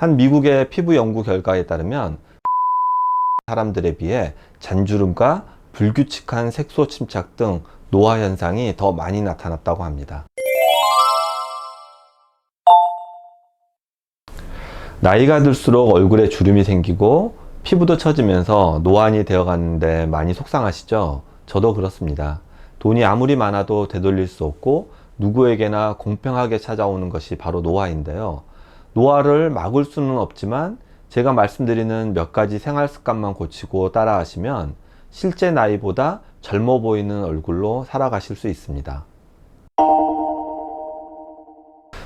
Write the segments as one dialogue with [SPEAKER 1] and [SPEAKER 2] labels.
[SPEAKER 1] 한 미국의 피부 연구 결과에 따르면 사람들에 비해 잔주름과 불규칙한 색소 침착 등 노화 현상이 더 많이 나타났다고 합니다. 나이가 들수록 얼굴에 주름이 생기고 피부도 처지면서 노안이 되어가는데 많이 속상하시죠? 저도 그렇습니다. 돈이 아무리 많아도 되돌릴 수 없고 누구에게나 공평하게 찾아오는 것이 바로 노화인데요. 노화를 막을 수는 없지만 제가 말씀드리는 몇 가지 생활 습관만 고치고 따라하시면 실제 나이보다 젊어 보이는 얼굴로 살아가실 수 있습니다.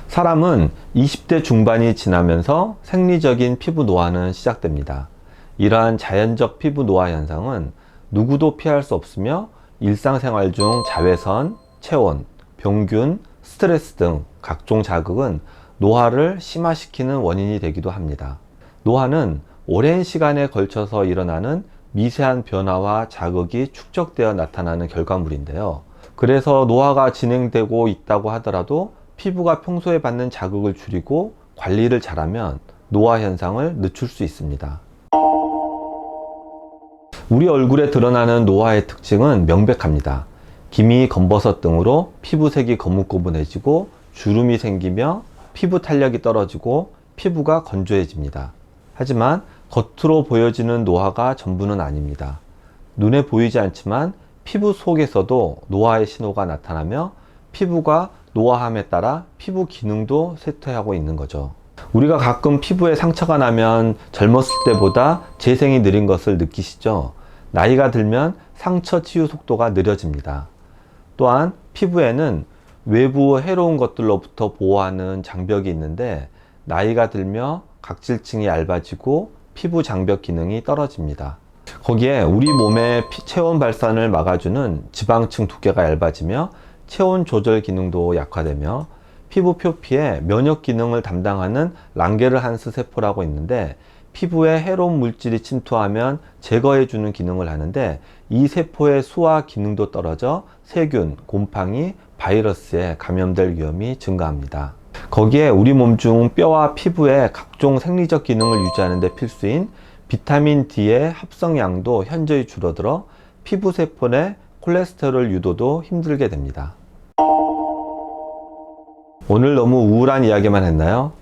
[SPEAKER 1] 사람은 20대 중반이 지나면서 생리적인 피부 노화는 시작됩니다. 이러한 자연적 피부 노화 현상은 누구도 피할 수 없으며 일상생활 중 자외선, 체온, 병균, 스트레스 등 각종 자극은 노화를 심화시키는 원인이 되기도 합니다. 노화는 오랜 시간에 걸쳐서 일어나는 미세한 변화와 자극이 축적되어 나타나는 결과물인데요. 그래서 노화가 진행되고 있다고 하더라도 피부가 평소에 받는 자극을 줄이고 관리를 잘하면 노화 현상을 늦출 수 있습니다. 우리 얼굴에 드러나는 노화의 특징은 명백합니다. 기미, 검버섯 등으로 피부색이 거뭇거뭇해지고 주름이 생기며 피부 탄력이 떨어지고 피부가 건조해집니다. 하지만 겉으로 보여지는 노화가 전부는 아닙니다. 눈에 보이지 않지만 피부 속에서도 노화의 신호가 나타나며 피부가 노화함에 따라 피부 기능도 쇠퇴하고 있는 거죠. 우리가 가끔 피부에 상처가 나면 젊었을 때보다 재생이 느린 것을 느끼시죠? 나이가 들면 상처 치유 속도가 느려집니다. 또한 피부에는 외부 해로운 것들로부터 보호하는 장벽이 있는데 나이가 들며 각질층이 얇아지고 피부 장벽 기능이 떨어집니다. 거기에 우리 몸의 체온 발산을 막아주는 지방층 두께가 얇아지며 체온 조절 기능도 약화되며 피부 표피에 면역 기능을 담당하는 랑게르한스 세포라고 있는데 피부에 해로운 물질이 침투하면 제거해주는 기능을 하는데 이 세포의 수화 기능도 떨어져 세균, 곰팡이, 바이러스에 감염될 위험이 증가합니다. 거기에 우리 몸 중 뼈와 피부의 각종 생리적 기능을 유지하는 데 필수인 비타민 D의 합성량도 현저히 줄어들어 피부 세포 내 콜레스테롤 유도도 힘들게 됩니다. 오늘 너무 우울한 이야기만 했나요?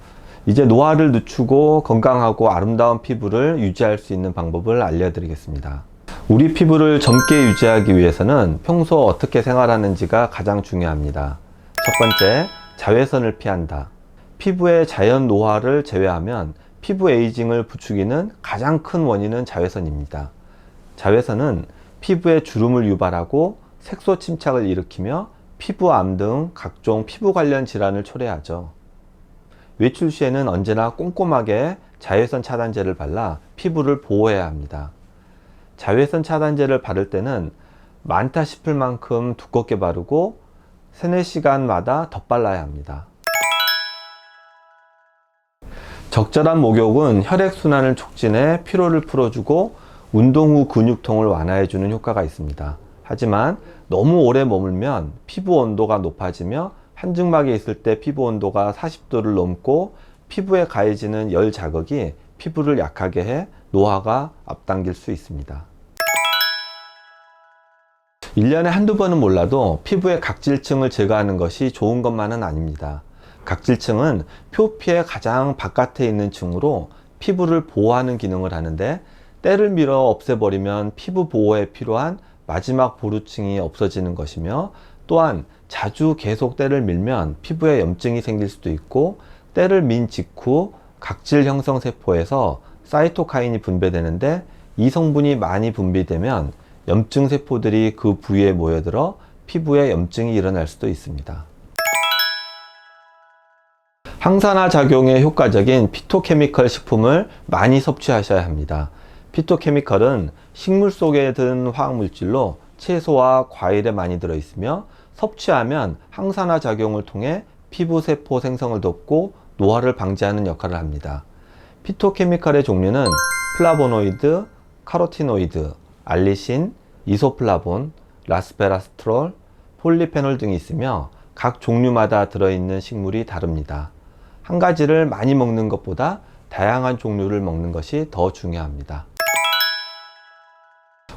[SPEAKER 1] 이제 노화를 늦추고 건강하고 아름다운 피부를 유지할 수 있는 방법을 알려드리겠습니다. 우리 피부를 젊게 유지하기 위해서는 평소 어떻게 생활하는지가 가장 중요합니다. 첫 번째, 자외선을 피한다. 피부의 자연 노화를 제외하면 피부 에이징을 부추기는 가장 큰 원인은 자외선입니다. 자외선은 피부에 주름을 유발하고 색소 침착을 일으키며 피부암 등 각종 피부 관련 질환을 초래하죠. 외출 시에는 언제나 꼼꼼하게 자외선 차단제를 발라 피부를 보호해야 합니다. 자외선 차단제를 바를 때는 많다 싶을 만큼 두껍게 바르고 3-4시간마다 덧발라야 합니다. 적절한 목욕은 혈액순환을 촉진해 피로를 풀어주고 운동 후 근육통을 완화해주는 효과가 있습니다. 하지만 너무 오래 머물면 피부 온도가 높아지며 한증막에 있을 때 피부 온도가 40도를 넘고 피부에 가해지는 열 자극이 피부를 약하게 해 노화가 앞당길 수 있습니다. 1년에 한두 번은 몰라도 피부의 각질층을 제거하는 것이 좋은 것만은 아닙니다. 각질층은 표피의 가장 바깥에 있는 층으로 피부를 보호하는 기능을 하는데 때를 밀어 없애버리면 피부 보호에 필요한 마지막 보루층이 없어지는 것이며 또한 자주 계속 때를 밀면 피부에 염증이 생길 수도 있고 때를 민 직후 각질 형성 세포에서 사이토카인이 분비되는데 이 성분이 많이 분비되면 염증 세포들이 그 부위에 모여들어 피부에 염증이 일어날 수도 있습니다. 항산화 작용에 효과적인 피토케미컬 식품을 많이 섭취하셔야 합니다. 피토케미컬은 식물 속에 든 화학물질로 채소와 과일에 많이 들어있으며 섭취하면 항산화 작용을 통해 피부 세포 생성을 돕고 노화를 방지하는 역할을 합니다. 피토케미컬의 종류는 플라보노이드, 카로티노이드, 알리신, 이소플라본, 라스베라스트롤, 폴리페놀 등이 있으며 각 종류마다 들어있는 식물이 다릅니다. 한 가지를 많이 먹는 것보다 다양한 종류를 먹는 것이 더 중요합니다.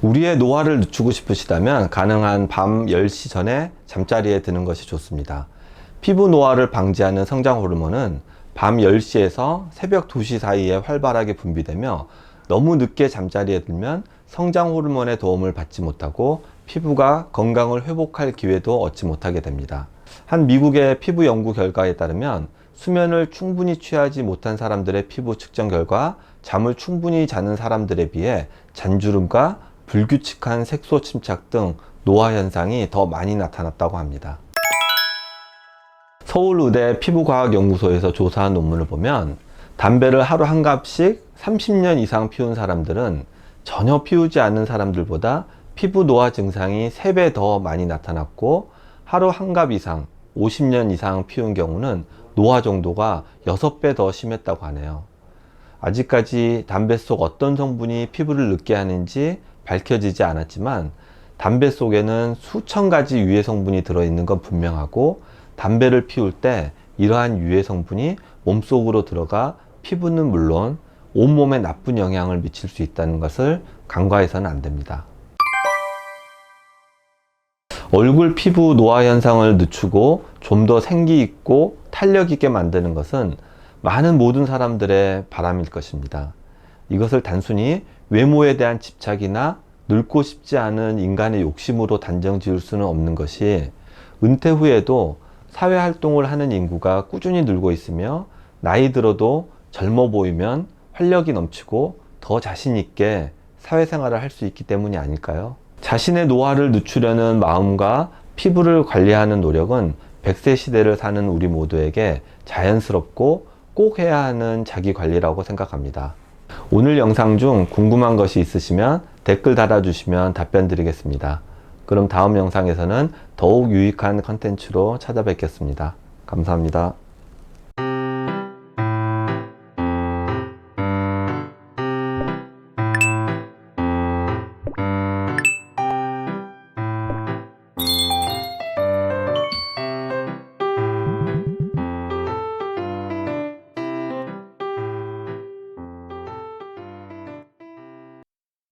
[SPEAKER 1] 우리의 노화를 늦추고 싶으시다면 가능한 밤 10시 전에 잠자리에 드는 것이 좋습니다. 피부 노화를 방지하는 성장 호르몬은 밤 10시에서 새벽 2시 사이에 활발하게 분비되며 너무 늦게 잠자리에 들면 성장 호르몬의 도움을 받지 못하고 피부가 건강을 회복할 기회도 얻지 못하게 됩니다. 한 미국의 피부 연구 결과에 따르면 수면을 충분히 취하지 못한 사람들의 피부 측정 결과 잠을 충분히 자는 사람들에 비해 잔주름과 불규칙한 색소 침착 등 노화 현상이 더 많이 나타났다고 합니다. 서울의대 피부과학연구소에서 조사한 논문을 보면 담배를 하루 한 갑씩 30년 이상 피운 사람들은 전혀 피우지 않는 사람들보다 피부 노화 증상이 3배 더 많이 나타났고, 하루 한 갑 이상 50년 이상 피운 경우는 노화 정도가 6배 더 심했다고 하네요. 아직까지 담배 속 어떤 성분이 피부를 늙게 하는지 밝혀지지 않았지만 담배 속에는 수천 가지 유해 성분이 들어있는 건 분명하고, 담배를 피울 때 이러한 유해 성분이 몸속으로 들어가 피부는 물론 온몸에 나쁜 영향을 미칠 수 있다는 것을 간과해서는 안 됩니다. 얼굴 피부 노화 현상을 늦추고 좀 더 생기 있고 탄력 있게 만드는 것은 많은 모든 사람들의 바람일 것입니다. 이것을 단순히 외모에 대한 집착이나 늙고 싶지 않은 인간의 욕심으로 단정 지을 수는 없는 것이, 은퇴 후에도 사회활동을 하는 인구가 꾸준히 늘고 있으며 나이 들어도 젊어 보이면 활력이 넘치고 더 자신 있게 사회생활을 할 수 있기 때문이 아닐까요? 자신의 노화를 늦추려는 마음과 피부를 관리하는 노력은 100세 시대를 사는 우리 모두에게 자연스럽고 꼭 해야 하는 자기 관리라고 생각합니다. 오늘 영상 중 궁금한 것이 있으시면 댓글 달아주시면 답변 드리겠습니다. 그럼 다음 영상에서는 더욱 유익한 컨텐츠로 찾아뵙겠습니다. 감사합니다.